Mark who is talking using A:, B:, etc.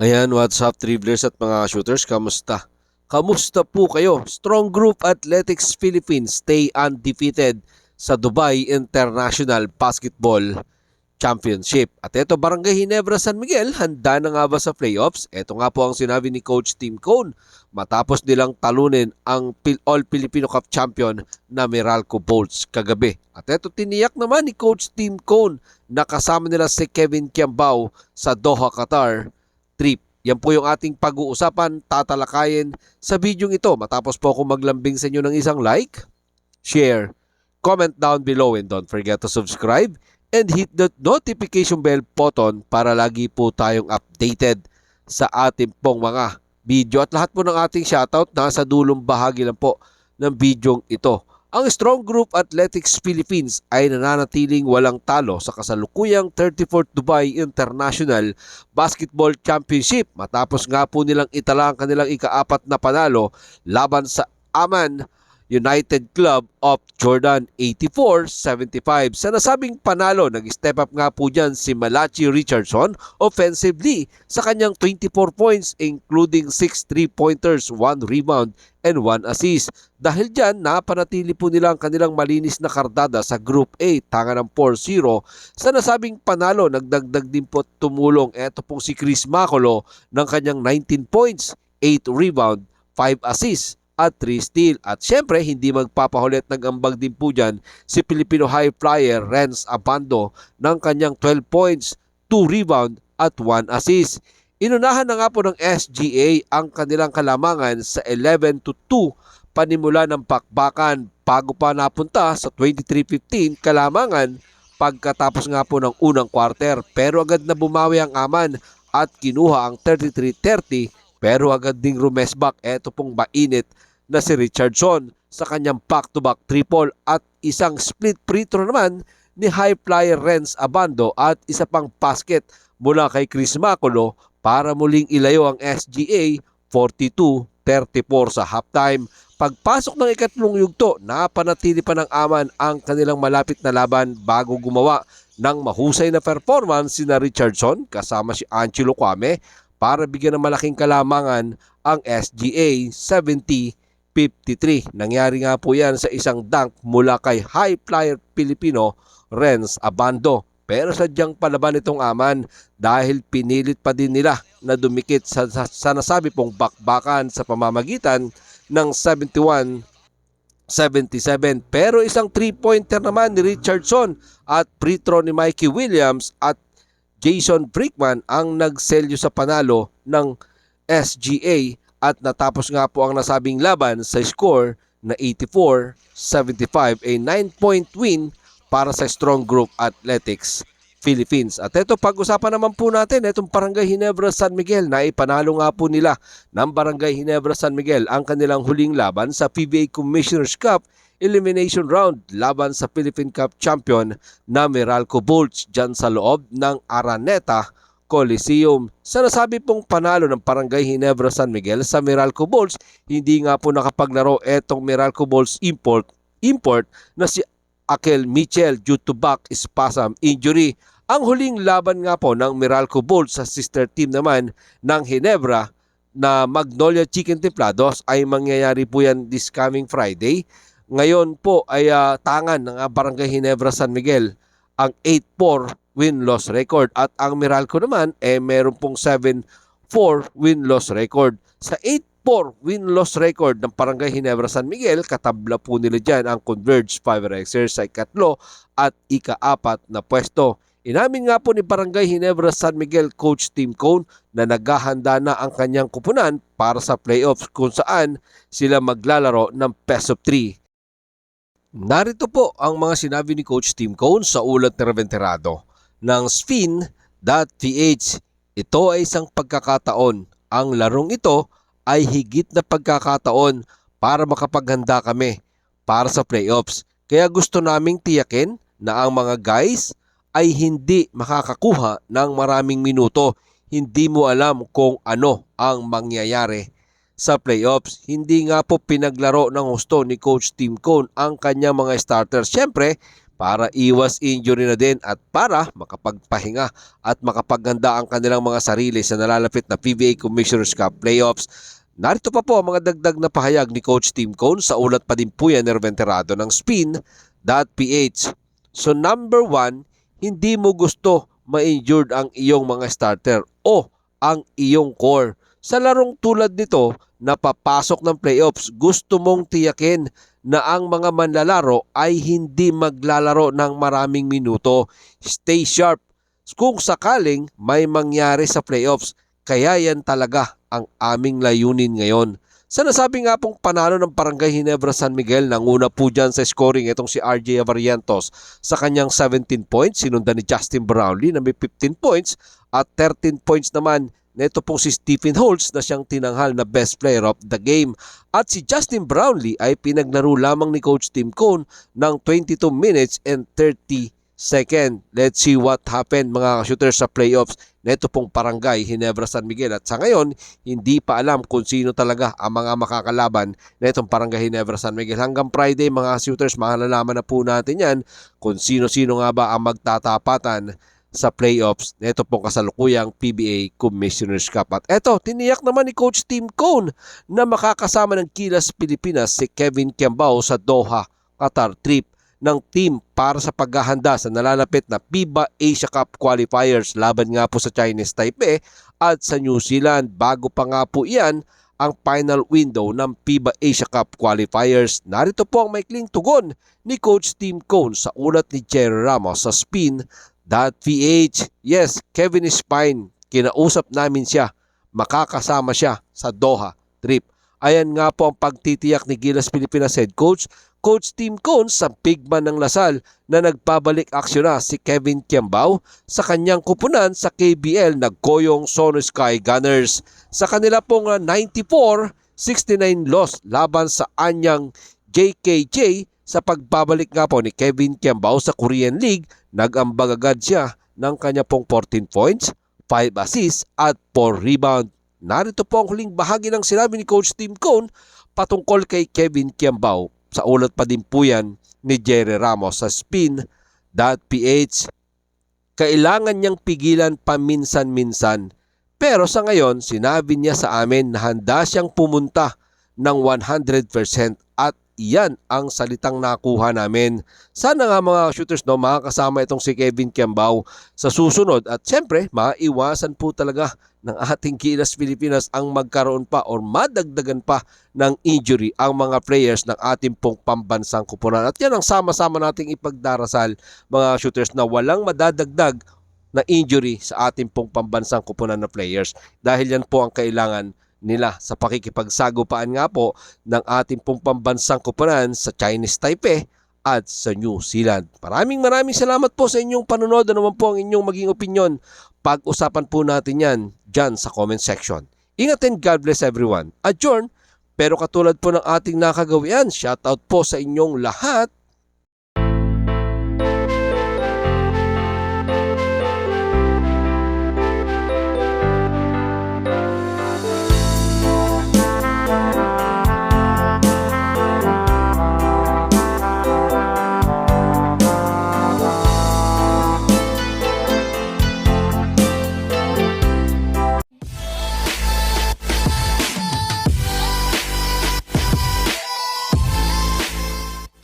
A: Ayan, what's up dribblers at mga shooters, kamusta? Kamusta po kayo? Strong Group Athletics Philippines stay undefeated sa Dubai International Basketball Championship. At ito, Barangay Ginebra San Miguel, handa na nga ba sa playoffs? Ito nga po ang sinabi ni Coach Tim Cone matapos nilang talunin ang All-Filipino Cup champion na Meralco Bolts kagabi. At ito, tiniyak naman ni Coach Tim Cone na kasama nila si Kevin Kiambao sa Doha, Qatar trip. Yan po yung ating pag-uusapan, tatalakayin sa bidyong ito. Matapos po ako maglambing sa inyo ng isang like, share, comment down below, and don't forget to subscribe and hit the notification bell button para lagi po tayong updated sa ating pong mga video. At lahat po ng ating shoutout nasa dulong bahagi lang po ng bidyong ito. Ang Strong Group Athletics Philippines ay nananatiling walang talo sa kasalukuyang 34th Dubai International Basketball Championship matapos nga po nilang itala ang kanilang ika-4 na panalo laban sa Amman United Club of Jordan 84-75. Sa nasabing panalo, nag-step up nga po dyan si Malachi Richardson offensively sa kanyang 24 points including 6 3-pointers, 1 rebound, and 1 assist. Dahil dyan, napanatili po nila ang kanilang malinis na kardada sa Group A, tanga ng 4-0. Sa nasabing panalo, nagdagdag din po tumulong eto pong si Chris Macolo ng kanyang 19 points, 8 rebound, 5 assists, at 3 steal. At syempre, hindi magpapahulit, nag-ambag din po dyan si Filipino high flyer Renz Abando ng kanyang 12 points, 2 rebound, at 1 assist. Inunahan na nga po ng SGA ang kanilang kalamangan sa 11-2 panimula ng pakbakan bago pa napunta sa 23-15 kalamangan pagkatapos nga po ng unang quarter. Pero agad na bumawi ang Amman at kinuha ang 33-30 pero agad ding rumesbak eto pong mainit na si Richardson sa kanyang back-to-back triple at isang split free throw naman ni high flyer Renz Abando at isa pang basket mula kay Chris Macolo para muling ilayo ang SGA 42-34 sa halftime. Pagpasok ng ikatlong yugto, napanatili pa ng Amman ang kanilang malapit na laban bago gumawa ng mahusay na performance si na Richardson kasama si Angelo Kwame para bigyan ng malaking kalamangan ang SGA 70-53. Nangyari nga po yan sa isang dunk mula kay high flyer Pilipino Renz Abando. Pero sadyang palaban itong Amman dahil pinilit pa din nila na dumikit sa nasabi pong bakbakan sa pamamagitan ng 71-77. Pero isang 3-pointer naman ni Richardson at free throw ni Mikey Williams at Jason Brickman ang nagselyo sa panalo ng SGA at natapos nga po ang nasabing laban sa score na 84-75, a 9-point win para sa Strong Group Athletics Philippines. At ito, pag-usapan naman po natin itong Barangay Ginebra San Miguel na ipanalo nga po nila ng Barangay Ginebra San Miguel ang kanilang huling laban sa PBA Commissioner's Cup Elimination Round laban sa Philippine Cup champion na Meralco Bolts dyan sa loob ng Araneta Coliseum. Sa nasabi pong panalo ng Barangay Ginebra San Miguel sa Meralco Bolts, hindi nga po nakapaglaro etong Meralco Bolts import na si Akel Mitchell due to back spasm injury. Ang huling laban nga po ng Meralco Bolts sa sister team naman ng Ginebra na Magnolia Chicken Templados ay mangyayari po yan this coming Friday. Ngayon po ay tangan ng Barangay Ginebra San Miguel ang 8-4 win-loss record at ang Meralco naman meron pong 7-4 win-loss record. Sa 8-4 win-loss record ng Barangay Ginebra San Miguel, katabla po nila dyan ang Converge Fiberexers sa ikatlo at ika-4 na pwesto. Inamin nga po ni Barangay Ginebra San Miguel Coach Tim Cone na naghahanda na ang kanyang kupunan para sa playoffs kung saan sila maglalaro ng best of 3. Narito po ang mga sinabi ni Coach Tim Cone sa ulat na Reventerado ng Spin.ph. Ito ay isang pagkakataon. Ang larong ito ay higit na pagkakataon para makapaghanda kami para sa playoffs. Kaya gusto naming tiyakin na ang mga guys ay hindi makakakuha ng maraming minuto. Hindi mo alam kung ano ang mangyayari sa playoffs. Hindi nga po pinaglaro ng husto ni Coach Tim Cone ang kanyang mga starters. Siyempre, para iwas injury na din at para makapagpahinga at makapaganda ang kanilang mga sarili sa nalalapit na PBA Commissioner's Cup Playoffs. Narito pa po ang mga dagdag na pahayag ni Coach Tim Cone sa ulat pa din po yan ng Venterado ng Spin.ph. So number 1, hindi mo gusto ma-injured ang iyong mga starter o ang iyong core. Sa larong tulad nito na papasok ng playoffs, gusto mong tiyakin na ang mga manlalaro ay hindi maglalaro ng maraming minuto. Stay sharp kung sakaling may mangyari sa playoffs. Kaya yan talaga ang aming layunin ngayon. Sa nasabi nga pong panalo ng Barangay Ginebra San Miguel, nanguna po dyan sa scoring itong si RJ Avarientos sa kanyang 17 points. Sinundan ni Justin Brownlee na may 15 points at 13 points naman neto pong si Stephen Holtz na siyang tinanghal na best player of the game. At si Justin Brownlee ay pinaglaro lamang ni Coach Tim Cone ng 22 minutes and 30 seconds. Let's see what happened mga shooters sa playoffs neto pong Barangay Ginebra San Miguel. At sa ngayon, hindi pa alam kung sino talaga ang mga makakalaban netong Barangay Ginebra San Miguel. Hanggang Friday mga shooters, malalaman na po natin yan kung sino-sino nga ba ang magtatapatan sa playoffs neto pong kasalukuyang PBA Commissioner's Cup. At eto, tiniyak naman ni Coach Tim Cone na makakasama ng Gilas Pilipinas si Kevin Kiambao sa Doha, Qatar trip ng team para sa paghahanda sa nalalapit na FIBA Asia Cup qualifiers laban nga po sa Chinese Taipei at sa New Zealand. Bago pa nga po iyan ang final window ng FIBA Asia Cup qualifiers. Narito po ang maikling tugon ni Coach Tim Cone sa ulat ni Jerry Ramos sa Spin.ph. Yes, Kevin is fine. Kinausap namin siya. Makakasama siya sa Doha trip. Ayan nga po ang pagtitiyak ni Gilas Pilipinas head coach, Coach Tim Cone sa bigman ng Lasal na nagpabalik aksyon na si Kevin Kiambao sa kanyang kupunan sa KBL na Goyong Sono Sky Gunners. Sa kanila pong 94-69 loss laban sa anyang JKJ sa pagbabalik nga po ni Kevin Kiambao sa Korean League, nag-ambag agad siya ng kanya pong 14 points, 5 assists at 4 rebound. Narito po ang huling bahagi ng sinabi ni Coach Tim Cone patungkol kay Kevin Kiambao. Sa ulat pa din po yan ni Jerry Ramos sa Spin.ph. Kailangan niyang pigilan paminsan-minsan. Pero sa ngayon, sinabi niya sa amin na handa siyang pumunta ng 100% at iyan ang salitang nakuha namin. Sana nga mga shooters makakasama itong si Kevin Kiambao sa susunod at siyempre maiwasan po talaga ng ating Gilas Pilipinas ang magkaroon pa o madagdagan pa ng injury ang mga players ng ating pong pambansang kupunan. At yan ang sama-sama nating ipagdarasal mga shooters na walang madadagdag na injury sa ating pong pambansang kupunan na players dahil yan po ang kailangan nila sa pakikipagsagupaan nga po ng ating pong pambansang kupunan sa Chinese Taipei at sa New Zealand. Maraming salamat po sa inyong panonood. Ano naman po ang inyong maging opinion? Pag-usapan po natin yan dyan sa comment section. Ingat and God bless everyone. Adjourn. Pero katulad po ng ating nakagawian, shoutout po sa inyong lahat.